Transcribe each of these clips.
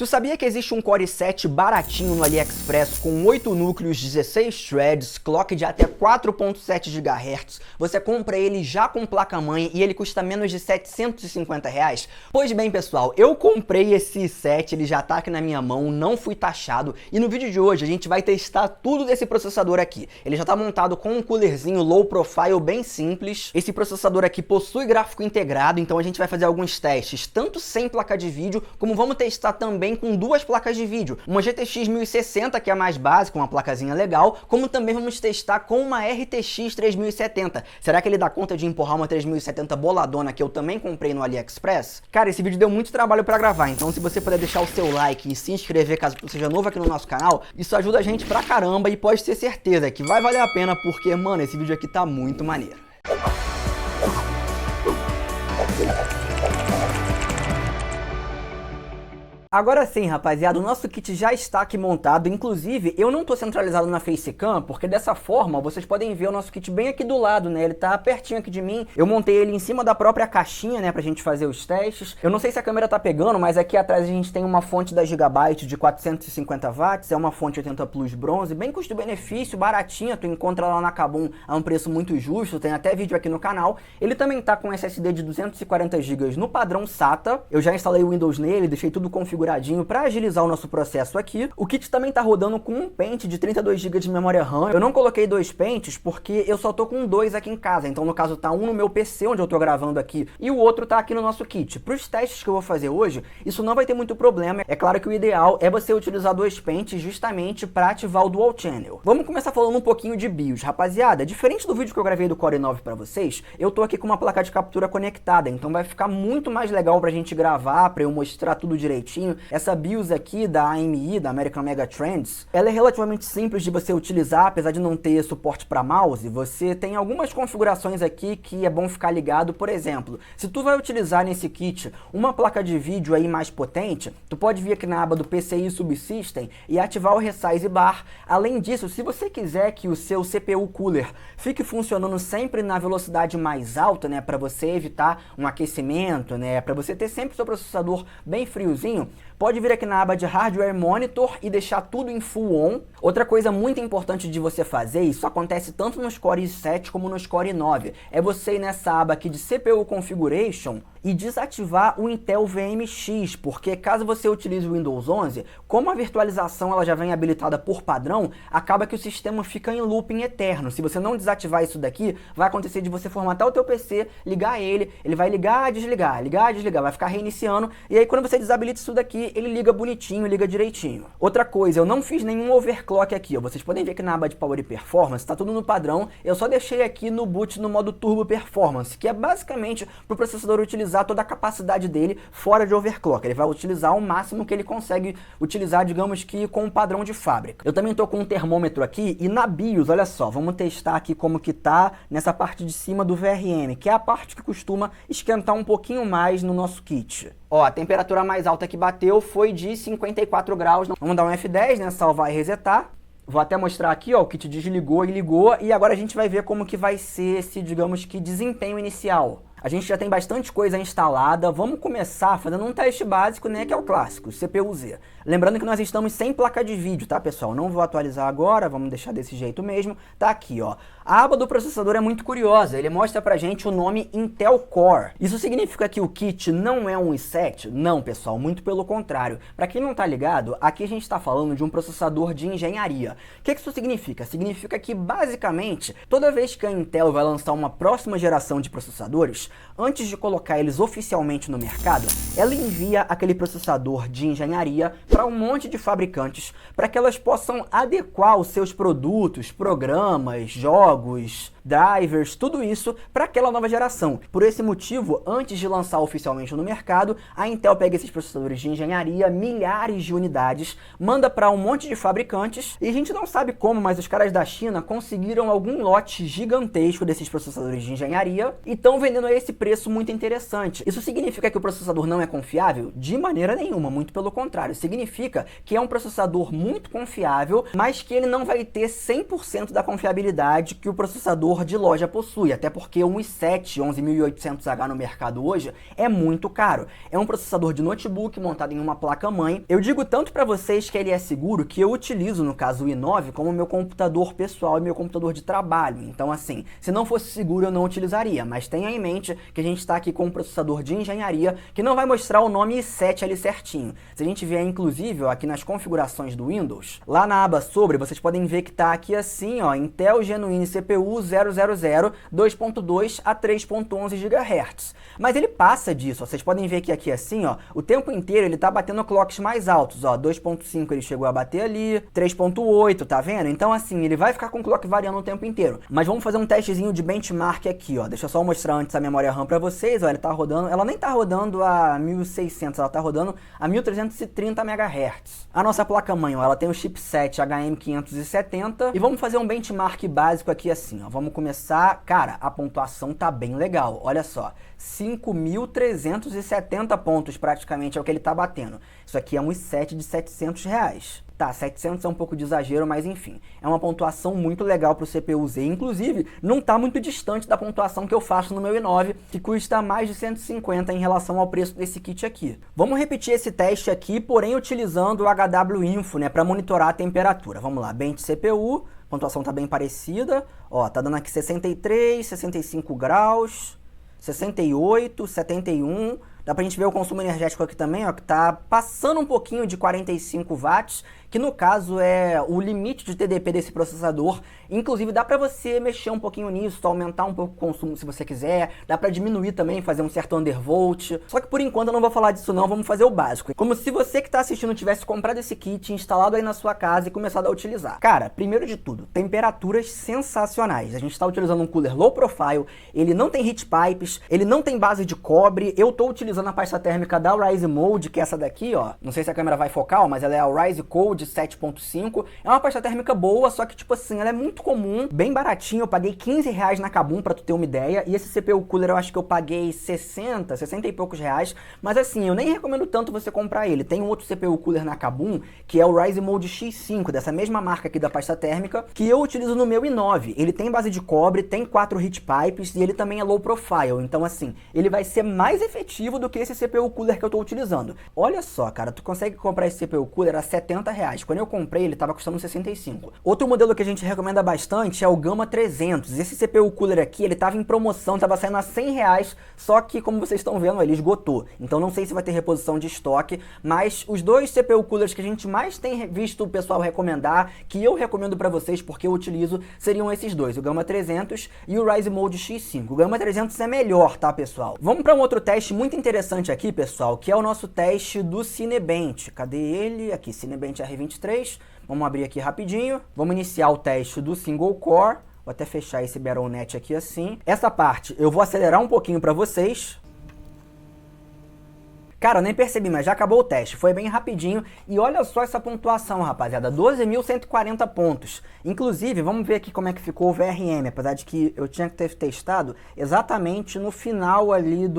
Tu sabia que existe um Core i7 baratinho no AliExpress com 8 núcleos, 16 threads, clock de até 4.7 GHz? Você compra ele já com placa-mãe e ele custa menos de R$750? Pois bem, pessoal, eu comprei esse i7, ele já tá aqui na minha mão, não fui taxado, e no vídeo de hoje a gente vai testar tudo desse processador aqui. Ele já tá montado com um coolerzinho low profile bem simples. Esse processador aqui possui gráfico integrado, então a gente vai fazer alguns testes, tanto sem placa de vídeo, como vamos testar também com duas placas de vídeo, uma GTX 1060, que é a mais básica, uma placazinha legal, como também vamos testar com uma RTX 3070. Será que ele dá conta de empurrar uma 3070 boladona que eu também comprei no AliExpress? Cara, esse vídeo deu muito trabalho pra gravar, então se você puder deixar o seu like e se inscrever caso você seja novo aqui no nosso canal, isso ajuda a gente pra caramba e pode ter certeza que vai valer a pena porque, mano, esse vídeo aqui tá muito maneiro. Agora sim, rapaziada, o nosso kit já está aqui montado, inclusive eu não estou centralizado na Facecam, porque dessa forma vocês podem ver o nosso kit bem aqui do lado, né, ele tá pertinho aqui de mim, eu montei ele em cima da própria caixinha, né, pra gente fazer os testes. Eu não sei se a câmera tá pegando, mas aqui atrás a gente tem uma fonte da Gigabyte de 450 watts, é uma fonte 80 Plus bronze, bem custo-benefício, baratinha, tu encontra lá na Kabum a um preço muito justo, tem até vídeo aqui no canal. Ele também tá com SSD de 240 GB no padrão SATA, eu já instalei o Windows nele, deixei tudo configurado para agilizar o nosso processo aqui. O kit também tá rodando com um pente de 32 GB de memória RAM. Eu não coloquei dois pentes porque eu só tô com dois aqui em casa. Então, no caso, tá um no meu PC, onde eu tô gravando aqui, e o outro tá aqui no nosso kit. Para os testes que eu vou fazer hoje, isso não vai ter muito problema. É claro que o ideal é você utilizar dois pentes justamente para ativar o Dual Channel. Vamos começar falando um pouquinho de BIOS. Rapaziada, diferente do vídeo que eu gravei do Core i9 para vocês, eu tô aqui com uma placa de captura conectada. Então, vai ficar muito mais legal pra gente gravar, para eu mostrar tudo direitinho. Essa BIOS aqui da AMI, da American Megatrends, ela é relativamente simples de você utilizar, apesar de não ter suporte para mouse. Você tem algumas configurações aqui que é bom ficar ligado. Por exemplo, se tu vai utilizar nesse kit uma placa de vídeo aí mais potente, tu pode vir aqui na aba do PCI Subsystem e ativar o Resize Bar. Além disso, se você quiser que o seu CPU Cooler fique funcionando sempre na velocidade mais alta, né, para você evitar um aquecimento, né, para você ter sempre o seu processador bem friozinho, pode vir aqui na aba de Hardware Monitor e deixar tudo em Full On. Outra coisa muito importante de você fazer, isso acontece tanto nos Core i7 como nos Core i9, é você ir nessa aba aqui de CPU Configuration e desativar o Intel VMX, porque caso você utilize o Windows 11, como a virtualização ela já vem habilitada por padrão, acaba que o sistema fica em looping eterno. Se você não desativar isso daqui, vai acontecer de você formatar o teu PC, ligar ele vai ligar, desligar, vai ficar reiniciando, e aí quando você desabilita isso daqui, ele liga bonitinho, liga direitinho. Outra coisa, eu não fiz nenhum overclock aqui, ó. Vocês podem ver que na aba de Power e Performance, tá tudo no padrão, eu só deixei aqui no boot no modo Turbo Performance, que é basicamente para o processador utilizar toda a capacidade dele fora de overclock. Ele vai utilizar o máximo que ele consegue utilizar, digamos que com o padrão de fábrica. Eu também tô com um termômetro aqui e na BIOS, olha só, vamos testar aqui como que tá nessa parte de cima do VRM, que é a parte que costuma esquentar um pouquinho mais no nosso kit. Ó, a temperatura mais alta que bateu foi de 54 graus. Vamos dar um F10, né, salvar e resetar. Vou até mostrar aqui, ó, o kit desligou e ligou, e agora a gente vai ver como que vai ser esse, digamos que, desempenho inicial. A gente já tem bastante coisa instalada, vamos começar fazendo um teste básico, né, que é o clássico, CPU-Z. Lembrando que nós estamos sem placa de vídeo, tá, pessoal? Não vou atualizar agora, vamos deixar desse jeito mesmo. Tá aqui, ó. A aba do processador é muito curiosa, ele mostra pra gente o nome Intel Core. Isso significa que o kit não é um i7? Não, pessoal, muito pelo contrário. Pra quem não tá ligado, aqui a gente tá falando de um processador de engenharia. O que isso significa? Significa que, basicamente, toda vez que a Intel vai lançar uma próxima geração de processadores, antes de colocar eles oficialmente no mercado, ela envia aquele processador de engenharia para um monte de fabricantes para que elas possam adequar os seus produtos, programas, jogos, drivers, tudo isso para aquela nova geração. Por esse motivo, antes de lançar oficialmente no mercado, a Intel pega esses processadores de engenharia, milhares de unidades, manda para um monte de fabricantes, e a gente não sabe como, mas os caras da China conseguiram algum lote gigantesco desses processadores de engenharia e estão vendendo a esse preço muito interessante. Isso significa que o processador não é confiável? De maneira nenhuma, muito pelo contrário. Significa que é um processador muito confiável, mas que ele não vai ter 100% da confiabilidade que o processador processador de loja possui, até porque um i7 11800H no mercado hoje é muito caro. É um processador de notebook montado em uma placa-mãe. Eu digo tanto para vocês que ele é seguro que eu utilizo, no caso, o i9 como meu computador pessoal e meu computador de trabalho. Então, assim, se não fosse seguro eu não utilizaria, mas tenha em mente que a gente está aqui com um processador de engenharia que não vai mostrar o nome i7 ali certinho. Se a gente vier, inclusive, ó, aqui nas configurações do Windows, lá na aba sobre, vocês podem ver que tá aqui assim, ó, Intel Genuine CPU 000 2.2 a 3.11 GHz. Mas ele passa disso, ó. Vocês podem ver que aqui assim, ó, o tempo inteiro ele tá batendo clocks mais altos, ó, 2.5 ele chegou a bater ali, 3.8, tá vendo? Então assim, ele vai ficar com clock variando o tempo inteiro. Mas vamos fazer um testezinho de benchmark aqui, ó. Deixa eu só mostrar antes a memória RAM pra vocês, ó, ele tá rodando, ela nem tá rodando a 1600, ela tá rodando a 1330 MHz. A nossa placa-mãe, ó, ela tem o chipset HM570 e vamos fazer um benchmark básico aqui assim, ó. Vamos começar, cara, a pontuação tá bem legal, olha só, 5.370 pontos praticamente é o que ele tá batendo. Isso aqui é um i7 de R$700. Tá, 700 é um pouco de exagero, mas enfim, é uma pontuação muito legal para o CPU Z. Inclusive, não está muito distante da pontuação que eu faço no meu i9, que custa mais de 150 em relação ao preço desse kit aqui. Vamos repetir esse teste aqui, porém utilizando o HW Info, né, para monitorar a temperatura. Vamos lá, Bench CPU, a pontuação tá bem parecida, ó, tá dando aqui 63, 65 graus, 68, 71... Dá pra gente ver o consumo energético aqui também, ó, que tá passando um pouquinho de 45 watts, que no caso é o limite de TDP desse processador. Inclusive dá pra você mexer um pouquinho nisso, aumentar um pouco o consumo se você quiser, dá pra diminuir também, fazer um certo undervolt. Só que por enquanto eu não vou falar disso não, vamos fazer o básico. Como se você que tá assistindo tivesse comprado esse kit, instalado aí na sua casa e começado a utilizar. Cara, primeiro de tudo, temperaturas sensacionais. A gente tá utilizando um cooler low profile, ele não tem heat pipes, ele não tem base de cobre, eu tô utilizando a pasta térmica da Rise Mode, que é essa daqui, ó. Não sei se a câmera vai focar, mas ela é a Rise Cold 7.5. É uma pasta térmica boa, só que, tipo assim, ela é muito comum, bem baratinho. Eu paguei R$15 na Kabum, pra tu ter uma ideia. E esse CPU Cooler eu acho que eu paguei 60 e poucos reais. Mas assim, eu nem recomendo tanto você comprar ele. Tem um outro CPU Cooler na Kabum, que é o Rise Mode X5, dessa mesma marca aqui da pasta térmica, que eu utilizo no meu i9. Ele tem base de cobre, tem 4 heat pipes e ele também é low profile. Então, assim, ele vai ser mais efetivo do que esse CPU Cooler que eu tô utilizando. Olha só, cara, tu consegue comprar esse CPU Cooler a R$70. Quando eu comprei, ele tava custando 65. Outro modelo que a gente recomenda bastante é o Gamma 300. Esse CPU Cooler aqui, ele tava em promoção, tava saindo a R$100, só que, como vocês estão vendo, ele esgotou. Então não sei se vai ter reposição de estoque, mas os dois CPU Coolers que a gente mais tem visto o pessoal recomendar, que eu recomendo pra vocês porque eu utilizo, seriam esses dois, o Gamma 300 e o Rise Mode X5. O Gamma 300 é melhor, tá, pessoal? Vamos para um outro teste muito interessante aqui, pessoal, que é o nosso teste do Cinebench. Cadê ele? Aqui, Cinebench R23. Vamos abrir aqui rapidinho. Vamos iniciar o teste do Single Core. Vou até fechar esse Battle.net aqui assim. Essa parte eu vou acelerar um pouquinho para vocês. Cara, eu nem percebi, mas já acabou o teste, foi bem rapidinho. E olha só essa pontuação, rapaziada, 12.140 pontos. Inclusive, vamos ver aqui como é que ficou o VRM, apesar de que eu tinha que ter testado exatamente no final ali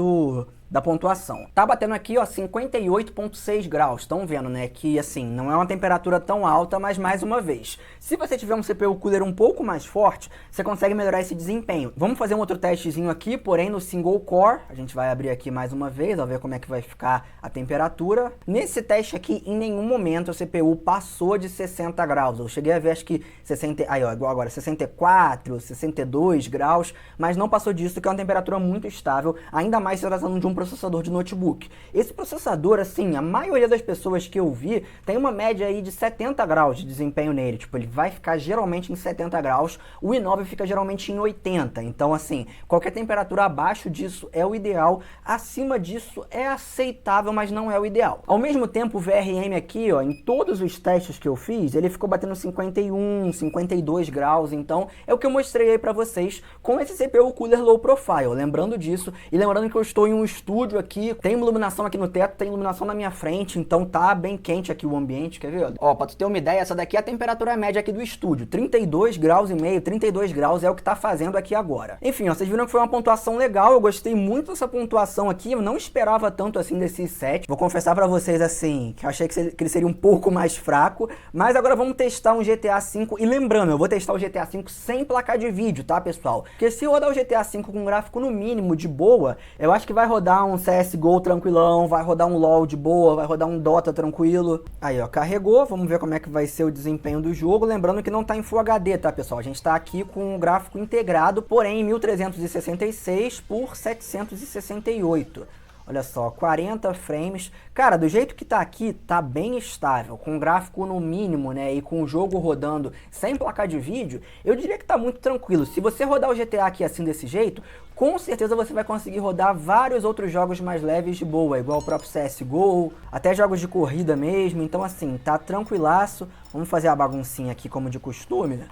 da pontuação. Tá batendo aqui, ó, 58.6 graus. Estão vendo, né, que assim, não é uma temperatura tão alta, mas mais uma vez, se você tiver um CPU Cooler um pouco mais forte, você consegue melhorar esse desempenho. Vamos fazer um outro testezinho aqui, porém no Single Core. A gente vai abrir aqui mais uma vez, ó, ver como é que vai ficar a temperatura. Nesse teste aqui, em nenhum momento a CPU passou de 60 graus. Eu cheguei a ver, acho que 60, aí ó, igual agora, 64, 62 graus, mas não passou disso, que é uma temperatura muito estável, ainda mais se tratando de um processador de notebook. Esse processador, assim, a maioria das pessoas que eu vi tem uma média aí de 70 graus de desempenho nele. Tipo, ele vai ficar geralmente em 70 graus, o i9 fica geralmente em 80. Então, assim, qualquer temperatura abaixo disso é o ideal, acima disso é aceitável, mas não é o ideal. Ao mesmo tempo, o VRM aqui, ó, em todos os testes que eu fiz, ele ficou batendo 51, 52 graus, então é o que eu mostrei aí pra vocês com esse CPU Cooler Low Profile. Lembrando disso, e lembrando que eu estou em um estúdio estúdio aqui, tem iluminação aqui no teto, tem iluminação na minha frente, então tá bem quente aqui o ambiente, quer ver? Ó, pra tu ter uma ideia, essa daqui é a temperatura média aqui do estúdio, 32 graus e meio, 32 graus é o que tá fazendo aqui agora. Enfim, ó, vocês viram que foi uma pontuação legal, eu gostei muito dessa pontuação aqui, eu não esperava tanto assim desse i7. Vou confessar pra vocês assim, que eu achei que ele seria um pouco mais fraco, mas agora vamos testar um GTA V, e lembrando, eu vou testar o GTA V sem placa de vídeo, tá, pessoal? Porque se rodar o GTA V com um gráfico no mínimo de boa, eu acho que vai rodar um CSGO tranquilão, vai rodar um LoL de boa, vai rodar um Dota tranquilo. Aí, ó, carregou, vamos ver como é que vai ser o desempenho do jogo, lembrando que não tá em Full HD, tá, pessoal? A gente tá aqui com um gráfico integrado, porém em 1366 por 768. Olha só, 40 frames. Cara, do jeito que tá aqui, tá bem estável, com o gráfico no mínimo, né, e com o jogo rodando sem placa de vídeo, eu diria que tá muito tranquilo. Se você rodar o GTA aqui assim desse jeito, com certeza você vai conseguir rodar vários outros jogos mais leves de boa, igual o próprio CSGO, até jogos de corrida mesmo. Então assim, tá tranquilaço. Vamos fazer a baguncinha aqui como de costume, né?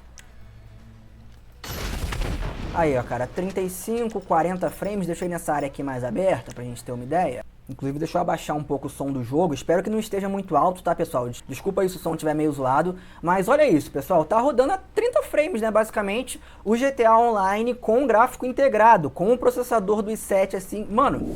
Aí, ó, cara, 35, 40 frames, deixei nessa área aqui mais aberta pra gente ter uma ideia. Inclusive, deixa eu abaixar um pouco o som do jogo, espero que não esteja muito alto, tá, pessoal? Desculpa aí se o som estiver meio zoado, mas olha isso, pessoal, tá rodando a 30 frames, né, basicamente, o GTA Online com gráfico integrado, com o processador do i7, assim, mano,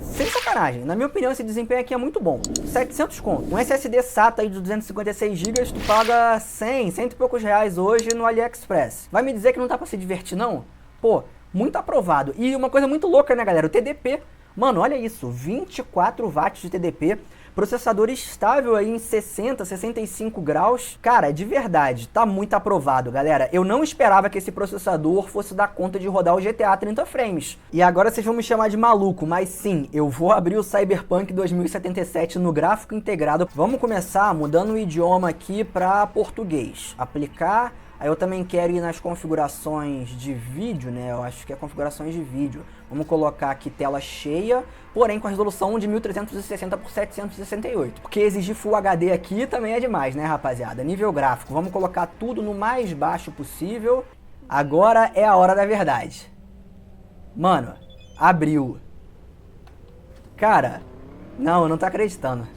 sem sacanagem, na minha opinião, esse desempenho aqui é muito bom. 700 conto, um SSD SATA aí de 256 GB, tu paga 100 e poucos reais hoje no AliExpress. Vai me dizer que não dá pra se divertir, não? Pô, muito aprovado. E uma coisa muito louca, né, galera? O TDP, mano, olha isso, 24 watts de TDP, processador estável aí em 60, 65 graus. Cara, de verdade, tá muito aprovado, galera. Eu não esperava que esse processador fosse dar conta de rodar o GTA a 30 frames. E agora vocês vão me chamar de maluco, mas sim, eu vou abrir o Cyberpunk 2077 no gráfico integrado. Vamos começar mudando o idioma aqui para português. Aplicar. Aí eu também quero ir nas configurações de vídeo, né? Eu acho que é configurações de vídeo. Vamos colocar aqui tela cheia, porém com a resolução de 1360 por 768. Porque exigir Full HD aqui também é demais, né, rapaziada? Nível gráfico, vamos colocar tudo no mais baixo possível. Agora é a hora da verdade. Mano, abriu. Cara, não, eu não tô acreditando.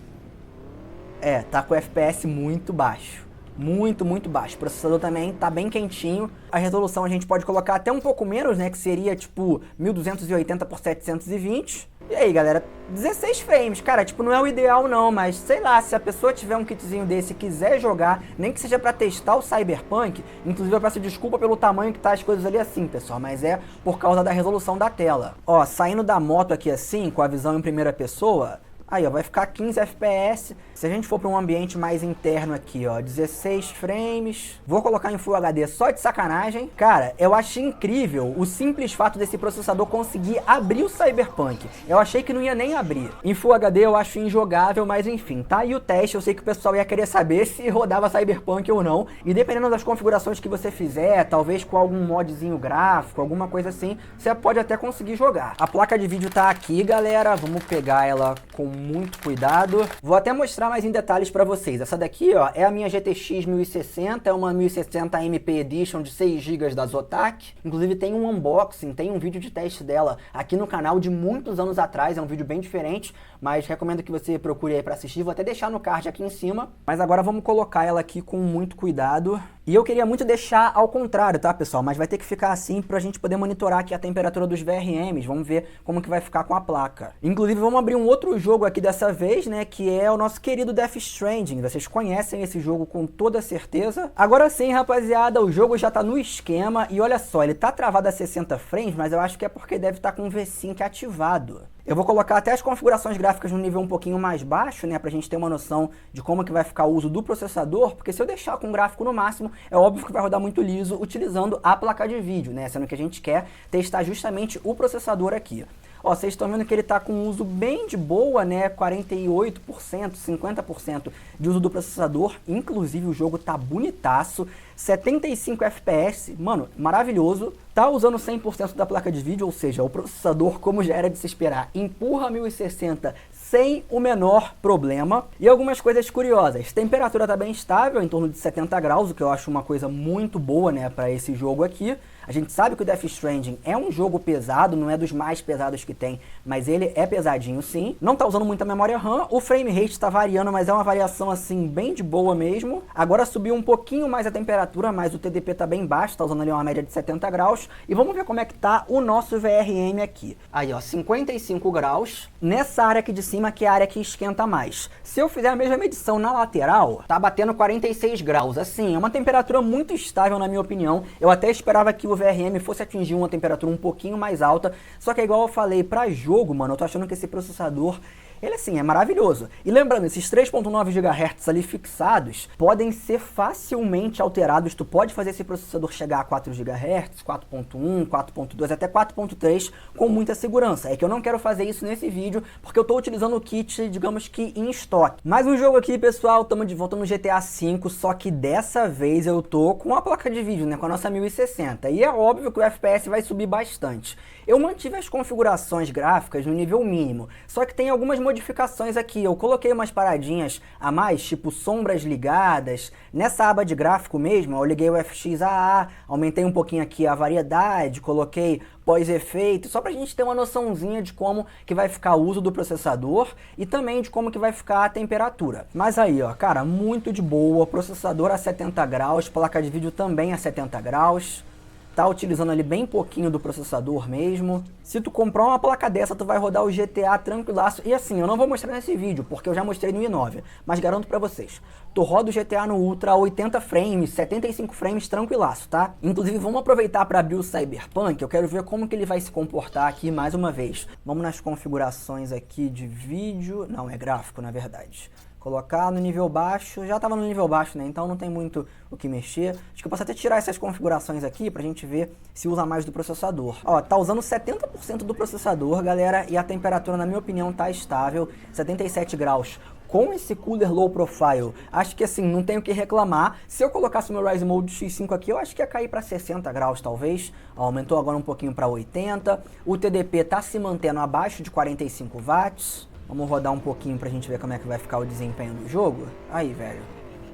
É, tá com o FPS muito baixo. Muito baixo. O processador também tá bem quentinho. A resolução a gente pode colocar até um pouco menos, né? Que seria tipo 1280 por 720. E aí, galera, 16 frames. Cara, tipo, não é o ideal não, mas sei lá, se a pessoa tiver um kitzinho desse e quiser jogar, nem que seja pra testar o Cyberpunk, inclusive eu peço desculpa pelo tamanho que tá as coisas ali assim, pessoal, mas é por causa da resolução da tela. Ó, saindo da moto aqui assim, com a visão em primeira pessoa, aí, ó, vai ficar 15 FPS. Se a gente for para um ambiente mais interno aqui, ó, 16 frames. Vou colocar em Full HD só de sacanagem. Cara, eu achei incrível o simples fato desse processador conseguir abrir o Cyberpunk. Eu achei que não ia nem abrir. Em Full HD eu acho injogável, mas enfim, tá aí o teste. Eu sei que o pessoal ia querer saber se rodava Cyberpunk ou não. E dependendo das configurações que você fizer, talvez com algum modzinho gráfico, alguma coisa assim, você pode até conseguir jogar. A placa de vídeo tá aqui, galera. Vamos pegar ela com muito cuidado. Vou até mostrar mais em detalhes para vocês. Essa daqui, ó, é a minha GTX 1060, é uma 1060 MP Edition de 6 GB da Zotac. Inclusive tem um unboxing, tem um vídeo de teste dela aqui no canal de muitos anos atrás, é um vídeo bem diferente, mas recomendo que você procure aí para assistir. Vou até deixar no card aqui em cima. Mas agora vamos colocar ela aqui com muito cuidado. E eu queria muito deixar ao contrário, tá, pessoal? Mas vai ter que ficar assim pra gente poder monitorar aqui a temperatura dos VRMs. Vamos ver como que vai ficar com a placa. Inclusive, vamos abrir um outro jogo aqui dessa vez, né? Que é o nosso querido Death Stranding. Vocês conhecem esse jogo com toda certeza. Agora sim, rapaziada, o jogo já tá no esquema. E olha só, ele tá travado a 60 frames, mas eu acho que é porque deve estar com o V-Sync ativado. Eu vou colocar até as configurações gráficas no nível um pouquinho mais baixo, né, pra gente ter uma noção de como que vai ficar o uso do processador, porque se eu deixar com o gráfico no máximo, é óbvio que vai rodar muito liso utilizando a placa de vídeo, né, sendo que a gente quer testar justamente o processador aqui. Ó, vocês estão vendo que ele tá com um uso bem de boa, né, 48%, 50% de uso do processador, inclusive o jogo tá bonitaço, 75 FPS, mano, maravilhoso, tá usando 100% da placa de vídeo, ou seja, o processador, como já era de se esperar, empurra 1060 sem o menor problema. E algumas coisas curiosas, temperatura tá bem estável, em torno de 70 graus, o que eu acho uma coisa muito boa, né, para esse jogo aqui. A gente sabe que o Death Stranding é um jogo pesado, não é dos mais pesados que tem, mas ele é pesadinho sim. Não tá usando muita memória RAM, o frame rate tá variando, mas é uma variação assim bem de boa mesmo. Agora subiu um pouquinho mais a temperatura, mas o TDP tá bem baixo, tá usando ali uma média de 70 graus. E vamos ver como é que tá o nosso VRM aqui. Aí ó, 55 graus, nessa área aqui de cima que é a área que esquenta mais. Se eu fizer a mesma medição na lateral, tá batendo 46 graus. Assim, é uma temperatura muito estável na minha opinião. Eu até esperava que o VRM fosse atingir uma temperatura um pouquinho mais alta, só que é igual eu falei, pra jogo, mano, eu tô achando que esse processador, ele assim, é maravilhoso. E lembrando, esses 3.9 GHz ali fixados podem ser facilmente alterados. Tu pode fazer esse processador chegar a 4 GHz, 4.1, 4.2, até 4.3 com muita segurança. É que eu não quero fazer isso nesse vídeo, porque eu tô utilizando o kit, digamos que em estoque. Mais um jogo aqui, pessoal, estamos de volta no GTA V, só que dessa vez eu tô com a placa de vídeo, né, com a nossa 1060. E é óbvio que o FPS vai subir bastante. Eu mantive as configurações gráficas no nível mínimo, só que tem algumas modificações aqui. Eu coloquei umas paradinhas a mais, tipo sombras ligadas. Nessa aba de gráfico mesmo, eu liguei o FXAA, aumentei um pouquinho aqui a variedade, coloquei pós-efeito, só pra gente ter uma noçãozinha de como que vai ficar o uso do processador e também de como que vai ficar a temperatura. Mas aí, ó, cara, muito de boa, processador a 70 graus, placa de vídeo também a 70 graus. Tá utilizando ali bem pouquinho do processador mesmo. Se tu comprar uma placa dessa, tu vai rodar o GTA tranquilaço. E assim, eu não vou mostrar nesse vídeo, porque eu já mostrei no i9. Mas garanto pra vocês, tu roda o GTA no Ultra a 80 frames, 75 frames tranquilaço, tá? Inclusive, vamos aproveitar para abrir o Cyberpunk. Eu quero ver como que ele vai se comportar aqui mais uma vez. Vamos nas configurações aqui de vídeo. Não, é gráfico, na verdade. Colocar no nível baixo, já estava no nível baixo, né? Então não tem muito o que mexer. Acho que eu posso até tirar essas configurações aqui pra gente ver se usa mais do processador. Ó, tá usando 70% do processador, galera, e a temperatura, na minha opinião, tá estável, 77 graus. Com esse cooler low profile, acho que assim, não tenho o que reclamar. Se eu colocasse o meu Rise Mode X5 aqui, eu acho que ia cair para 60 graus talvez. Ó, aumentou agora um pouquinho para 80. O TDP tá se mantendo abaixo de 45 watts. Vamos rodar um pouquinho pra gente ver como é que vai ficar o desempenho do jogo. Aí, velho.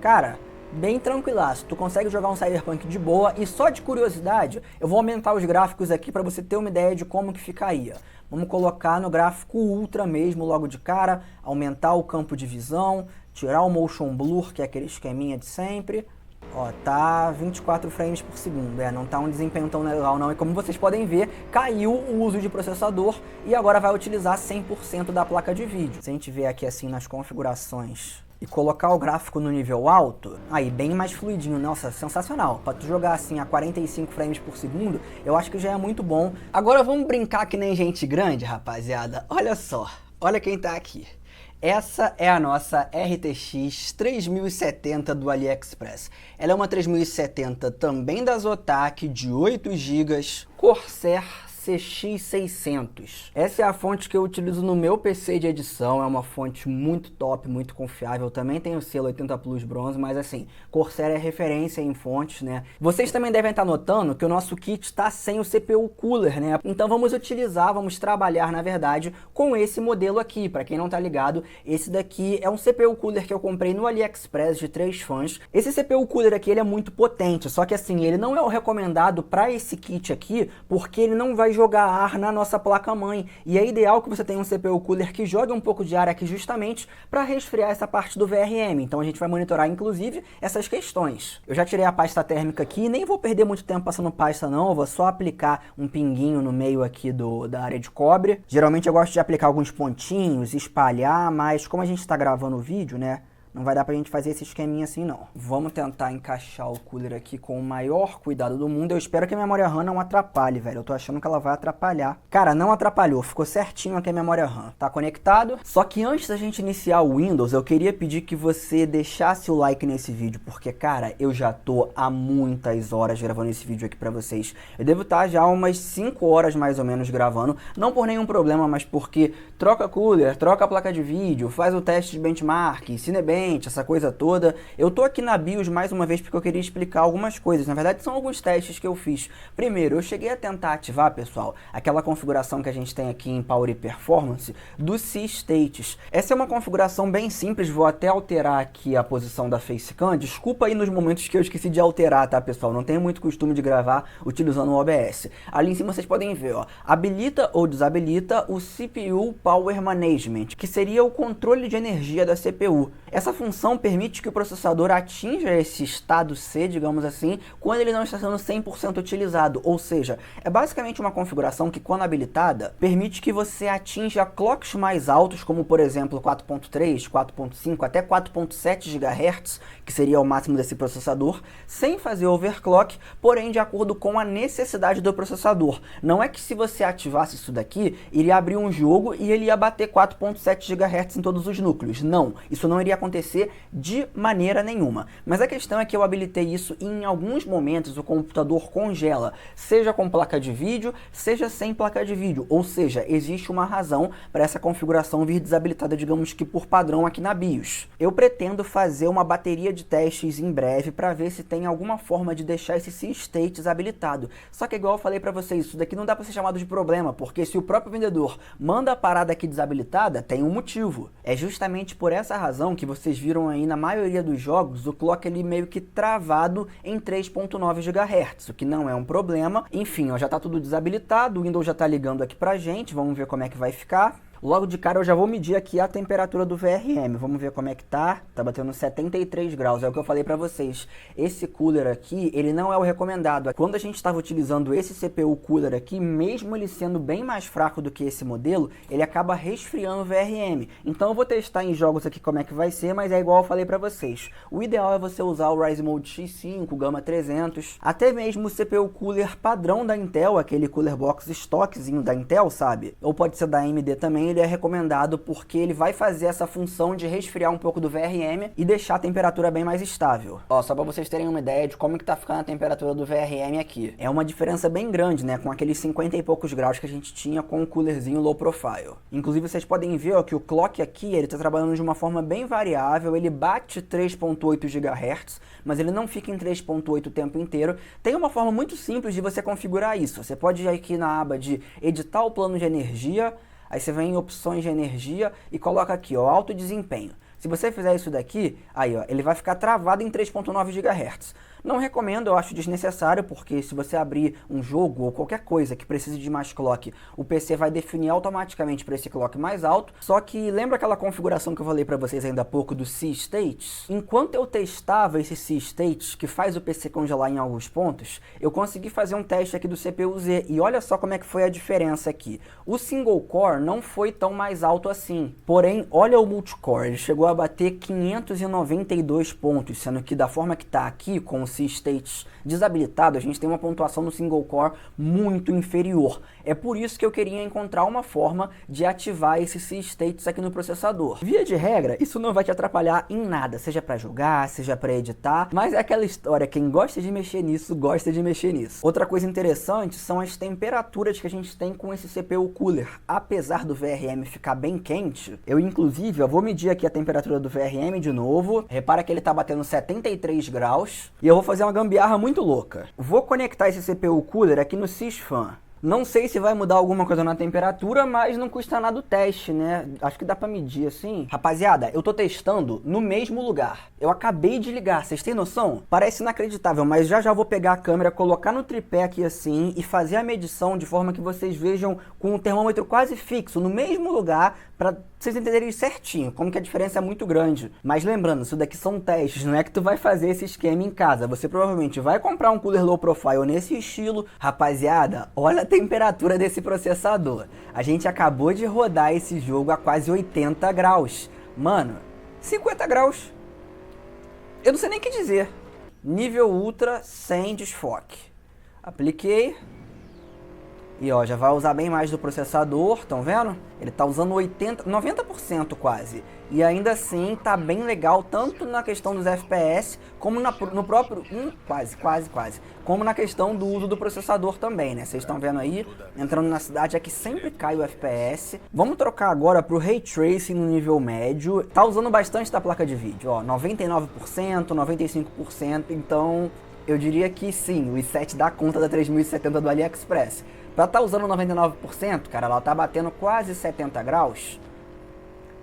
Cara, bem tranquilaço. Tu consegue jogar um Cyberpunk de boa. E só de curiosidade, eu vou aumentar os gráficos aqui pra você ter uma ideia de como que ficaria. Vamos colocar no gráfico Ultra mesmo, logo de cara. Aumentar o campo de visão. Tirar o Motion Blur, que é aquele esqueminha de sempre. Ó, tá 24 frames por segundo, não tá um desempenho tão legal não, e como vocês podem ver, caiu o uso de processador e agora vai utilizar 100% da placa de vídeo. Se a gente ver aqui assim nas configurações e colocar o gráfico no nível alto, aí bem mais fluidinho, nossa, sensacional. Pra tu jogar assim a 45 frames por segundo, eu acho que já é muito bom. Agora vamos brincar que nem gente grande, rapaziada. Olha só, olha quem tá aqui. Essa é a nossa RTX 3070 do AliExpress. Ela é uma 3070 também da Zotac, de 8 GB, Corsair CX600. Essa é a fonte que eu utilizo no meu PC de edição, é uma fonte muito top, muito confiável. Também tem o selo 80 Plus Bronze, mas assim, Corsair é referência em fontes, né? Vocês também devem estar notando que o nosso kit está sem o CPU Cooler, né? Então vamos trabalhar, na verdade, com esse modelo aqui. Para quem não tá ligado, esse daqui é um CPU Cooler que eu comprei no AliExpress de 3 fãs. Esse CPU Cooler aqui, ele é muito potente, só que assim, ele não é o recomendado para esse kit aqui, porque ele não vai jogar ar na nossa placa-mãe. E é ideal que você tenha um CPU Cooler que jogue um pouco de ar aqui justamente para resfriar essa parte do VRM. Então a gente vai monitorar, inclusive, essas questões. Eu já tirei a pasta térmica aqui e nem vou perder muito tempo passando pasta não, eu vou só aplicar um pinguinho no meio aqui da área de cobre. Geralmente eu gosto de aplicar alguns pontinhos, espalhar, mas como a gente está gravando o vídeo, né? Não vai dar pra gente fazer esse esqueminha assim, não. Vamos tentar encaixar o cooler aqui com o maior cuidado do mundo. Eu espero que a memória RAM não atrapalhe, velho. Eu tô achando que ela vai atrapalhar. Cara, não atrapalhou. Ficou certinho aqui a memória RAM. Tá conectado? Só que antes da gente iniciar o Windows, eu queria pedir que você deixasse o like nesse vídeo. Porque, cara, eu já tô há muitas horas gravando esse vídeo aqui pra vocês. Eu devo estar já umas 5 horas mais ou menos gravando. Não por nenhum problema, mas porque troca cooler, troca a placa de vídeo, faz o teste de benchmark, Cinebench, quente, essa coisa toda. Eu tô aqui na BIOS mais uma vez porque eu queria explicar algumas coisas. Na verdade, são alguns testes que eu fiz. Primeiro, eu cheguei a tentar ativar, pessoal, aquela configuração que a gente tem aqui em Power e Performance do C-States. Essa é uma configuração bem simples, vou até alterar aqui a posição da Facecam. Desculpa aí nos momentos que eu esqueci de alterar, tá, pessoal? Não tenho muito costume de gravar utilizando o OBS. Ali em cima vocês podem ver, ó, habilita ou desabilita o CPU Power Management, que seria o controle de energia da CPU. Essa função permite que o processador atinja esse estado C, digamos assim, quando ele não está sendo 100% utilizado, ou seja, é basicamente uma configuração que, quando habilitada, permite que você atinja clocks mais altos, como por exemplo 4.3, 4.5 até 4.7 GHz, que seria o máximo desse processador, sem fazer overclock, porém de acordo com a necessidade do processador. Não é que se você ativasse isso daqui, iria abrir um jogo e ele ia bater 4.7 GHz em todos os núcleos. Não, isso não iria acontecer de maneira nenhuma. Mas a questão é que eu habilitei isso e em alguns momentos o computador congela, seja com placa de vídeo, seja sem placa de vídeo. Ou seja, existe uma razão para essa configuração vir desabilitada, digamos que por padrão aqui na BIOS. Eu pretendo fazer uma bateria de testes em breve para ver se tem alguma forma de deixar esse C-States habilitado. Só que igual eu falei para vocês, isso daqui não dá para ser chamado de problema, porque se o próprio vendedor manda a parada aqui desabilitada, tem um motivo. É justamente por essa razão que vocês viram aí na maioria dos jogos o clock ele meio que travado em 3.9 GHz, o que não é um problema. Enfim, ó, já tá tudo desabilitado, o Windows já tá ligando aqui pra gente, vamos ver como é que vai ficar. Logo de cara eu já vou medir aqui a temperatura do VRM, vamos ver como é que tá batendo 73 graus, é o que eu falei pra vocês. Esse cooler aqui, ele não é o recomendado. Quando a gente estava utilizando esse CPU cooler aqui, mesmo ele sendo bem mais fraco do que esse modelo, ele acaba resfriando o VRM. Então eu vou testar em jogos aqui como é que vai ser, mas é igual eu falei pra vocês. O ideal é você usar o Ryzen Mode X5, Gama 300, até mesmo o CPU cooler padrão da Intel, aquele cooler box estoquezinho da Intel, sabe? Ou pode ser da AMD também. Ele é recomendado porque ele vai fazer essa função de resfriar um pouco do VRM e deixar a temperatura bem mais estável. Ó, só para vocês terem uma ideia de como que tá ficando a temperatura do VRM aqui. É uma diferença bem grande, né, com aqueles 50 e poucos graus que a gente tinha com o coolerzinho low profile. Inclusive vocês podem ver, ó, que o clock aqui, ele tá trabalhando de uma forma bem variável, ele bate 3.8 GHz, mas ele não fica em 3.8 o tempo inteiro. Tem uma forma muito simples de você configurar isso. Você pode ir aqui na aba de editar o plano de energia. Aí você vem em opções de energia e coloca aqui, ó, alto desempenho. Se você fizer isso daqui, aí ó, ele vai ficar travado em 3.9 GHz. Não recomendo, eu acho desnecessário, porque se você abrir um jogo ou qualquer coisa que precise de mais clock, o PC vai definir automaticamente para esse clock mais alto. Só que lembra aquela configuração que eu falei para vocês ainda há pouco do C-States? Enquanto eu testava esse C-States, que faz o PC congelar em alguns pontos, eu consegui fazer um teste aqui do CPU-Z e olha só como é que foi a diferença aqui. O single core não foi tão mais alto assim, porém olha o multicore, ele chegou a bater 592 pontos, sendo que da forma que está aqui, com o C-States desabilitado, a gente tem uma pontuação no single core muito inferior. É por isso que eu queria encontrar uma forma de ativar esse C-States aqui no processador. Via de regra, isso não vai te atrapalhar em nada, seja para jogar, seja para editar, mas é aquela história, quem gosta de mexer nisso, gosta de mexer nisso. Outra coisa interessante são as temperaturas que a gente tem com esse CPU cooler. Apesar do VRM ficar bem quente, eu inclusive, eu vou medir aqui a temperatura do VRM de novo, repara que ele tá batendo 73 graus, e eu vou fazer uma gambiarra muito louca. Vou conectar esse CPU cooler aqui no Sysfan. Não sei se vai mudar alguma coisa na temperatura, mas não custa nada o teste, né? Acho que dá pra medir assim. Rapaziada, eu tô testando no mesmo lugar. Eu acabei de ligar, vocês têm noção? Parece inacreditável, mas já vou pegar a câmera, colocar no tripé aqui assim e fazer a medição de forma que vocês vejam com o termômetro quase fixo, no mesmo lugar, pra vocês entenderem certinho como que a diferença é muito grande. Mas lembrando, isso daqui são testes, não é que tu vai fazer esse esquema em casa. Você provavelmente vai comprar um cooler low profile nesse estilo. Rapaziada, olha a temperatura desse processador. A gente acabou de rodar esse jogo a quase 80 graus. Mano, 50 graus. Eu não sei nem o que dizer. Nível ultra sem desfoque. Apliquei. E ó, já vai usar bem mais do processador, estão vendo? Ele tá usando 90% quase. E ainda assim tá bem legal, tanto na questão dos FPS, como no próprio... quase. Como na questão do uso do processador também, né? Vocês estão vendo aí, entrando na cidade aqui sempre cai o FPS. Vamos trocar agora pro Ray Tracing no nível médio. Tá usando bastante da placa de vídeo, ó, 99%, 95%, então... Eu diria que sim, o i7 dá conta da 3070 do AliExpress. Pra estar usando 99%, cara, ela tá batendo quase 70 graus.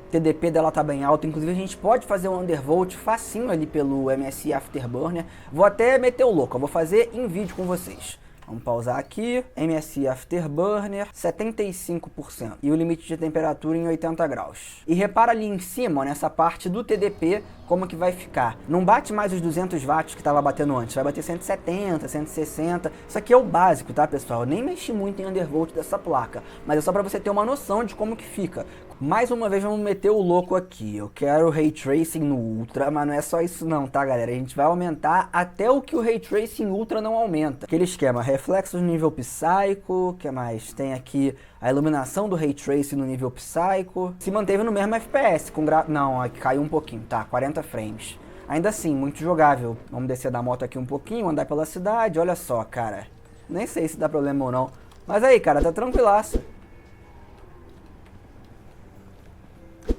O TDP dela tá bem alto, inclusive a gente pode fazer um undervolt facinho ali pelo MSI Afterburner. Vou até meter o louco, eu vou fazer em vídeo com vocês. Vamos pausar aqui, MSI Afterburner, 75%. E o limite de temperatura em 80 graus. E repara ali em cima, ó, nessa parte do TDP, como que vai ficar. Não bate mais os 200 watts que estava batendo antes, vai bater 170, 160. Isso aqui é o básico, tá, pessoal? Eu nem mexi muito em undervolt dessa placa, mas é só para você ter uma noção de como que fica. Mais uma vez vamos meter o louco aqui. Eu quero Ray Tracing no Ultra, mas não é só isso não, tá, galera? A gente vai aumentar até o que o Ray Tracing Ultra não aumenta. Aquele esquema, reflexos no nível Psycho, que mais? Tem aqui a iluminação do Ray Tracing no nível Psycho. Se manteve no mesmo FPS, com não, caiu um pouquinho, tá, 40 frames. Ainda assim, muito jogável. Vamos descer da moto aqui um pouquinho, andar pela cidade, olha só, cara. Nem sei se dá problema ou não. Mas aí, cara, tá tranquilaço.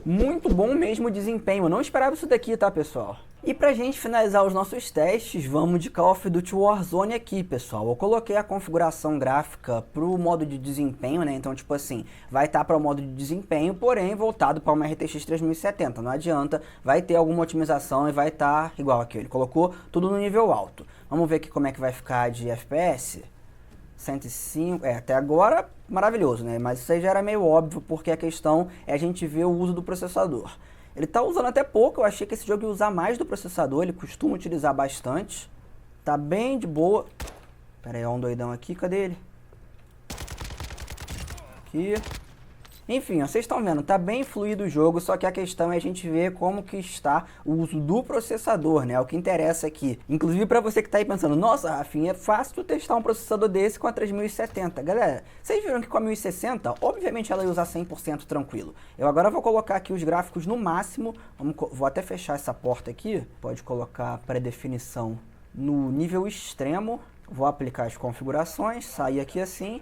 Muito bom mesmo o desempenho, eu não esperava isso daqui, tá, pessoal? E pra gente finalizar os nossos testes, vamos de Call of Duty Warzone aqui, pessoal. Eu coloquei a configuração gráfica pro modo de desempenho, né? Então, tipo assim, vai estar para o modo de desempenho, porém voltado para uma RTX 3070. Não adianta, vai ter alguma otimização e vai estar igual aqui. Ele colocou tudo no nível alto. Vamos ver aqui como é que vai ficar de FPS. 105, até agora maravilhoso, né? Mas isso aí já era meio óbvio, porque a questão é a gente ver o uso do processador. Ele tá usando até pouco, eu achei que esse jogo ia usar mais do processador, ele costuma utilizar bastante. Tá bem de boa. Pera aí, ó, um doidão aqui, cadê ele? Aqui. Enfim, ó, vocês estão vendo, tá bem fluido o jogo, só que a questão é a gente ver como que está o uso do processador, né? É o que interessa aqui. Inclusive para você que tá aí pensando, nossa, Rafinha, é fácil tu testar um processador desse com a 3070. Galera, vocês viram que com a 1060, obviamente ela ia usar 100% tranquilo. Eu agora vou colocar aqui os gráficos no máximo, vou até fechar essa porta aqui, pode colocar pré-definição no nível extremo, vou aplicar as configurações, sair aqui assim,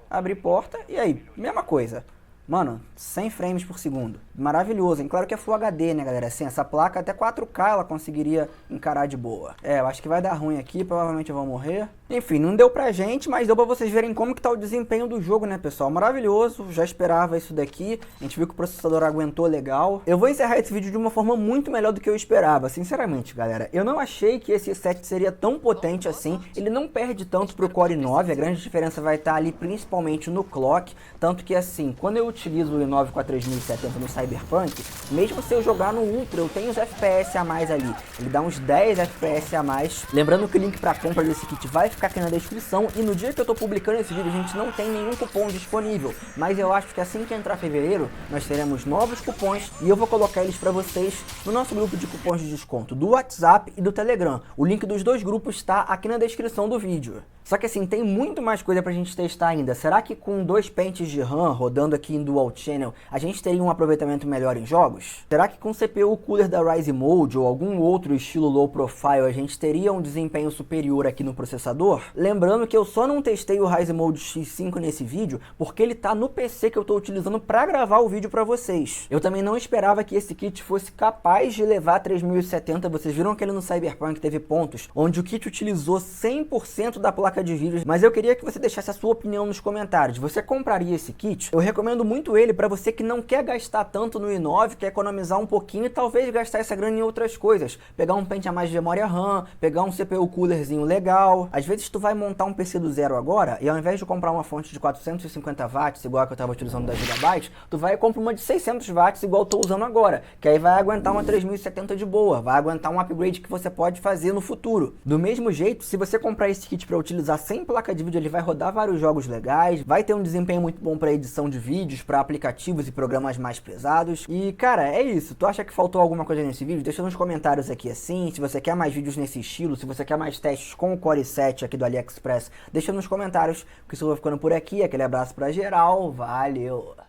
abrir porta e aí, mesma coisa. Mano, 100 frames por segundo. Maravilhoso, hein? Claro que é Full HD, né, galera? Assim, essa placa até 4K ela conseguiria encarar de boa. Eu acho que vai dar ruim aqui, provavelmente eu vou morrer. Enfim, não deu pra gente, mas deu pra vocês verem como que tá o desempenho do jogo, né, pessoal? Maravilhoso, já esperava isso daqui. A gente viu que o processador aguentou legal. Eu vou encerrar esse vídeo de uma forma muito melhor do que eu esperava, sinceramente, galera. Eu não achei que esse i7 seria tão potente assim. Ele não perde tanto pro Core i9, a grande diferença vai estar ali principalmente no clock. Tanto que assim, quando eu utilizo o i9 com a 3070 no Cyberpunk, mesmo se eu jogar no Ultra, eu tenho os FPS a mais ali. Ele dá uns 10 FPS a mais. Lembrando que o link para compra desse kit vai ficar aqui na descrição. E no dia que eu tô publicando esse vídeo, a gente não tem nenhum cupom disponível. Mas eu acho que assim que entrar fevereiro, nós teremos novos cupons. E eu vou colocar eles para vocês no nosso grupo de cupons de desconto do WhatsApp e do Telegram. O link dos dois grupos está aqui na descrição do vídeo. Só que assim, tem muito mais coisa pra gente testar ainda. Será que com 2 pentes de RAM rodando aqui em Dual Channel, a gente teria um aproveitamento melhor em jogos? Será que com CPU cooler da Ryzen Mode ou algum outro estilo low profile, a gente teria um desempenho superior aqui no processador? Lembrando que eu só não testei o Ryzen Mode X5 nesse vídeo, porque ele tá no PC que eu tô utilizando pra gravar o vídeo pra vocês. Eu também não esperava que esse kit fosse capaz de levar 3070. Vocês viram que ele no Cyberpunk teve pontos onde o kit utilizou 100% da placa de vídeos, mas eu queria que você deixasse a sua opinião nos comentários. Você compraria esse kit? Eu recomendo muito ele para você que não quer gastar tanto no i9, quer economizar um pouquinho e talvez gastar essa grana em outras coisas. Pegar um pente a mais de memória RAM, pegar um CPU coolerzinho legal. Às vezes tu vai montar um PC do zero agora e ao invés de comprar uma fonte de 450 watts, igual a que eu estava utilizando da GB, tu vai e compra uma de 600 watts igual eu tô usando agora, que aí vai aguentar uma 3070 de boa, vai aguentar um upgrade que você pode fazer no futuro. Do mesmo jeito, se você comprar esse kit para utilizar sem placa de vídeo, ele vai rodar vários jogos legais, vai ter um desempenho muito bom para edição de vídeos, cartuchos para aplicativos e programas mais pesados. E cara, é isso. Tu acha que faltou alguma coisa nesse vídeo? Deixa nos comentários aqui assim. Se você quer mais vídeos nesse estilo, se você quer mais testes com o Core i7 aqui do AliExpress, deixa nos comentários, porque isso eu vou ficando por aqui. Aquele abraço pra geral, valeu!